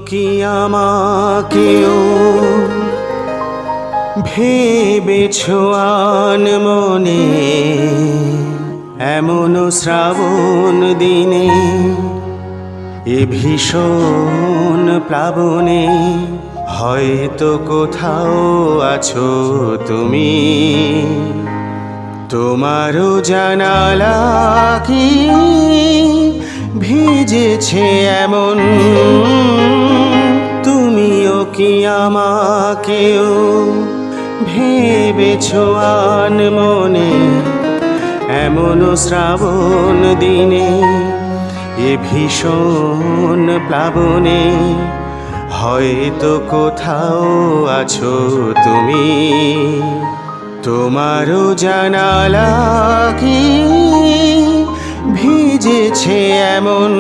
কি আমাকেও ভেবেছো আনমনে এমন শ্রাবণ দিনে এ ভীষণ প্লাবনে হয়তো কোথাও আছো তুমি তোমারও জানালা কি ভিজেছে এমন তুমিও কি আমাকেও ভেবেছো আনমনে এমন শ্রাবণ দিনে এ ভীষণ প্লাবনে হয়তো কোথাও আছো তুমি তোমারও জানালা কি ভিজেছে এমন